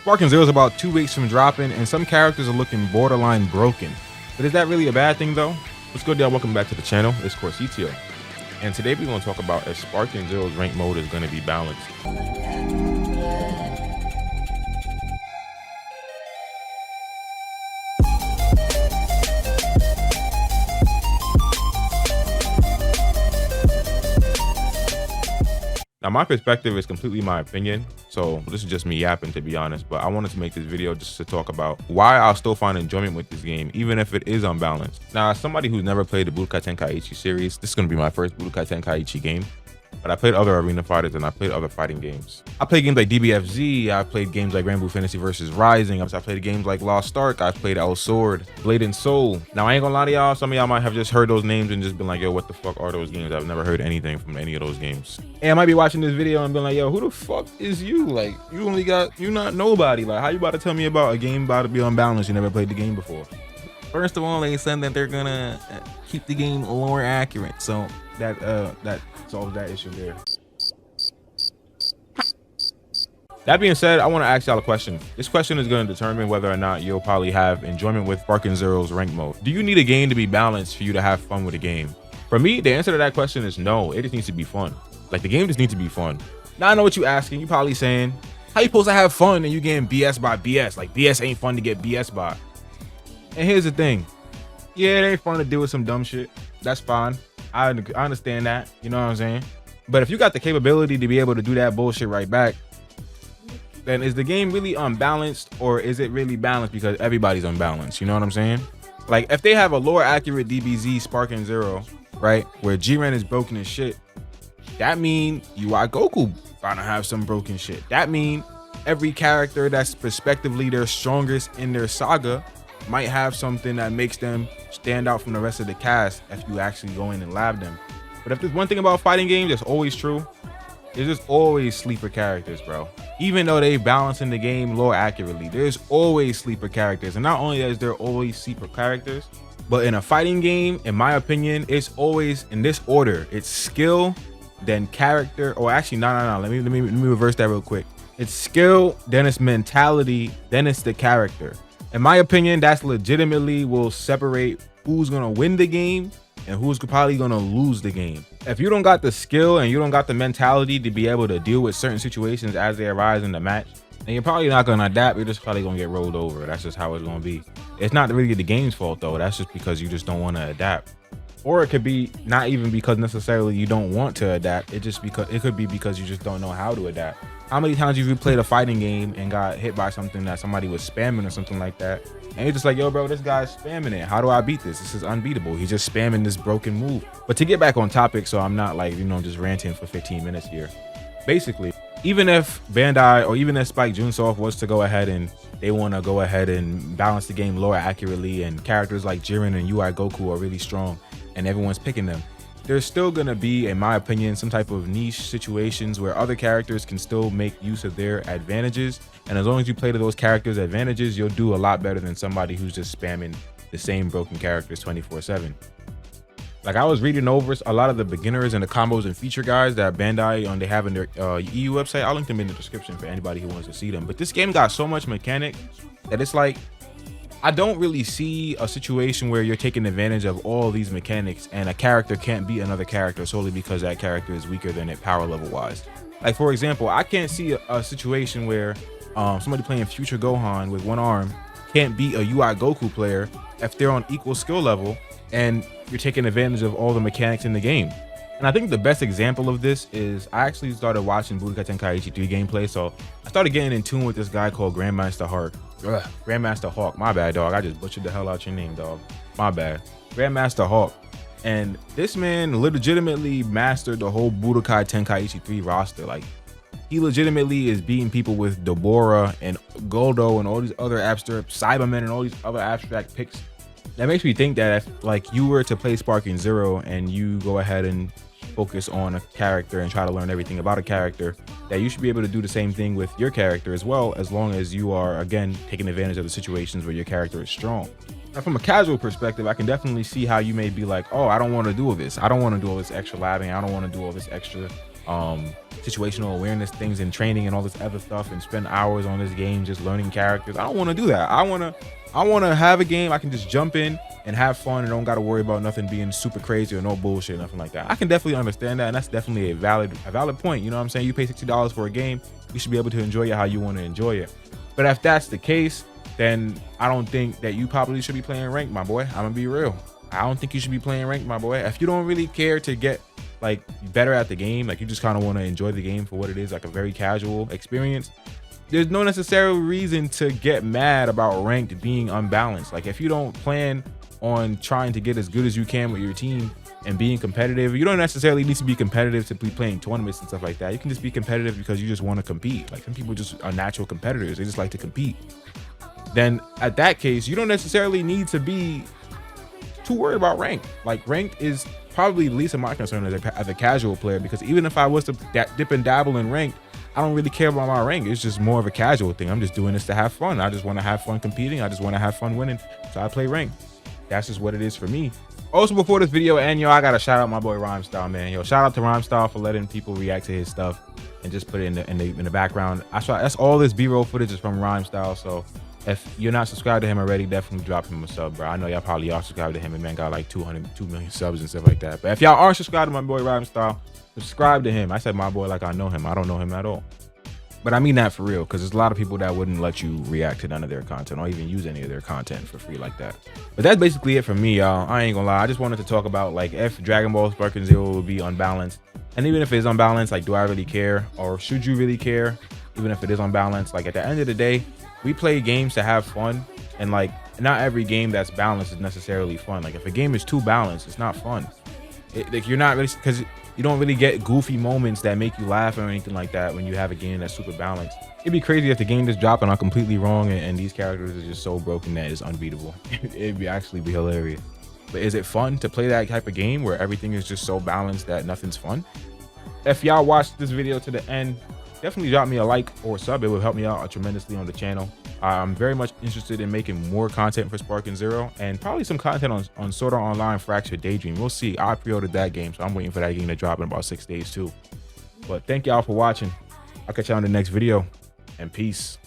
Sparking Zero is about 2 weeks from dropping, and some characters are looking borderline broken. But is that really a bad thing though? What's good, y'all? Welcome back to the channel. It's Corsitio. And today we're going to talk about if Sparking Zero's rank mode is going to be balanced. Now, my perspective is completely my opinion, so this is just me yapping, to be honest, but I wanted to make this video just to talk about why I'll still find enjoyment with this game, even if it is unbalanced. Now, as somebody who's never played the Budokai Tenkaichi series, this is going to be my first Budokai Tenkaichi game, but I played other arena fighters and I played other fighting games. I played games like DBFZ, I played games like Rainbow Fantasy vs. Rising, I played games like Lost Ark, I played El Sword, Blade and Soul. Now, I ain't gonna lie to y'all, some of y'all might have just heard those names and just been like, yo, what the fuck are those games? I've never heard anything from any of those games. And I might be watching this video and being like, yo, who the fuck is you? Like, you not nobody. Like, how you about to tell me about a game about to be unbalanced? You never played the game before. First of all, they said that they're gonna keep the game lore accurate, so that solves that issue there. That being said, I want to ask y'all a question. This question is going to determine whether or not you'll probably have enjoyment with Sparking Zero's rank mode. Do you need a game to be balanced for you to have fun with a game? For me, the answer to that question is no. It just needs to be fun. Like, the game just needs to be fun. Now, I know what you're asking. You're probably saying, how you supposed to have fun and you getting BS by BS? Like, BS ain't fun to get BS by. And here's the thing. Yeah, it ain't fun to deal with some dumb shit. That's fine. I understand that. You know what I'm saying? But if you got the capability to be able to do that bullshit right back, then is the game really unbalanced, or is it really balanced because everybody's unbalanced? You know what I'm saying? Like, if they have a lore accurate DBZ Sparking Zero, right, where Jiren is broken as shit, that mean UI Goku gonna have some broken shit. That mean every character that's prospectively their strongest in their saga might have something that makes them stand out from the rest of the cast if you actually go in and lab them. But if there's one thing about fighting games that's always true, there's just always sleeper characters, bro. Even though they balancing the game lore accurately, there's always sleeper characters. And not only is there always sleeper characters, but in a fighting game, in my opinion, it's always in this order. It's skill, then character, or actually, no. Let me reverse that real quick. It's skill, then it's mentality, then it's the character. In my opinion, that's legitimately will separate who's gonna win the game and who's probably gonna lose the game. If you don't got the skill and you don't got the mentality to be able to deal with certain situations as they arise in the match, then you're probably not gonna adapt. You're just probably gonna get rolled over. That's just how it's gonna be. It's not really the game's fault though. That's just because you just don't want to adapt. Or it could be not even because necessarily you don't want to adapt. It could be because you just don't know how to adapt. How many times have you played a fighting game and got hit by something that somebody was spamming or something like that, and you're just like, yo bro, this guy's spamming it. How do I beat this? This is unbeatable. He's just spamming this broken move. But to get back on topic, so I'm not like, just ranting for 15 minutes here. Basically, even if Bandai or even if Spike Junsoft was to go ahead and they want to go ahead and balance the game lore accurately, and characters like Jiren and UI Goku are really strong and everyone's picking them, there's still going to be, in my opinion, some type of niche situations where other characters can still make use of their advantages. And as long as you play to those characters' advantages, you'll do a lot better than somebody who's just spamming the same broken characters 24/7. Like, I was reading over a lot of the beginners and the combos and feature guides that Bandai they have in their EU website. I'll link them in the description for anybody who wants to see them. But this game got so much mechanic that it's like, I don't really see a situation where you're taking advantage of all these mechanics and a character can't beat another character solely because that character is weaker than it power level wise. Like, for example, I can't see a situation where somebody playing Future Gohan with one arm can't beat a UI Goku player if they're on equal skill level and you're taking advantage of all the mechanics in the game. And I think the best example of this is I actually started watching Budokai Tenkaichi 3 gameplay, so I started getting in tune with this guy called Grandmaster Hawk. My bad, dog. I just butchered the hell out your name, dog. My bad. Grandmaster Hawk. And this man legitimately mastered the whole Budokai Tenkaichi 3 roster. Like, he legitimately is beating people with Deborah and Goldo and all these other abstract Cybermen and all these other abstract picks. That makes me think that if, like, you were to play Sparking Zero and you go ahead and focus on a character and try to learn everything about a character, that you should be able to do the same thing with your character as well, as long as you are, again, taking advantage of the situations where your character is strong. Now, from a casual perspective, I can definitely see how you may be like, oh, I don't want to do all this. I don't want to do all this extra labbing. I don't want to do all this extra situational awareness things and training and all this other stuff and spend hours on this game just learning characters. I don't want to do that. I want to have a game I can just jump in and have fun and don't got to worry about nothing being super crazy or no bullshit, nothing like that. I can definitely understand that, and that's definitely a valid point. You know what I'm saying? You pay $60 for a game, you should be able to enjoy it how you want to enjoy it. But if that's the case, then I don't think that you probably should be playing ranked, my boy. I'm gonna be real. I don't think you should be playing ranked, my boy. If you don't really care to get like better at the game, like you just kind of want to enjoy the game for what it is, like a very casual experience, there's no necessary reason to get mad about ranked being unbalanced. Like if you don't plan on trying to get as good as you can with your team and being competitive, you don't necessarily need to be competitive to be playing tournaments and stuff like that. You can just be competitive because you just want to compete. Like some people just are natural competitors, they just like to compete. Then at that case, you don't necessarily need to be too worried about ranked. Like ranked is probably the least of my concern as a casual player, because even if I was to dip and dabble in ranked, I don't really care about my rank. It's just more of a casual thing. I'm just doing this to have fun. I just want to have fun competing. I just want to have fun winning. So I play ranked. That's just what it is for me. Also, before this video ends, yo, I gotta shout out my boy Rhymestyle, man. Yo, shout out to Rhymestyle for letting people react to his stuff and just put it in the background. That's all this B-roll footage is from Rhymestyle. So if you're not subscribed to him already, definitely drop him a sub, bro. I know y'all probably are subscribed to him, and man got like 2 million subs and stuff like that. But if y'all aren't subscribed to my boy Rhymestyle, subscribe to him. I said my boy like I know him. I don't know him at all. But I mean that for real, because there's a lot of people that wouldn't let you react to none of their content or even use any of their content for free like that. But that's basically it for me, y'all. I ain't gonna lie. I just wanted to talk about like if Dragon Ball Sparking Zero would be unbalanced. And even if it's unbalanced, like do I really care? Or should you really care? Even if it is unbalanced, like at the end of the day, we play games to have fun. And like not every game that's balanced is necessarily fun. Like if a game is too balanced, it's not fun. Like you're not really, because you don't really get goofy moments that make you laugh or anything like that when you have a game that's super balanced. It'd be crazy if the game just dropped and I'm completely wrong and these characters are just so broken that it's unbeatable. It'd actually be hilarious. But is it fun to play that type of game where everything is just so balanced that nothing's fun? If y'all watched this video to the end, definitely drop me a like or a sub. It would help me out tremendously on the channel. I'm very much interested in making more content for Sparking Zero and probably some content on Sword Art Online Fractured Daydream. We'll see. I pre-ordered that game, so I'm waiting for that game to drop in about 6 days too. But thank y'all for watching. I'll catch y'all in the next video, and peace.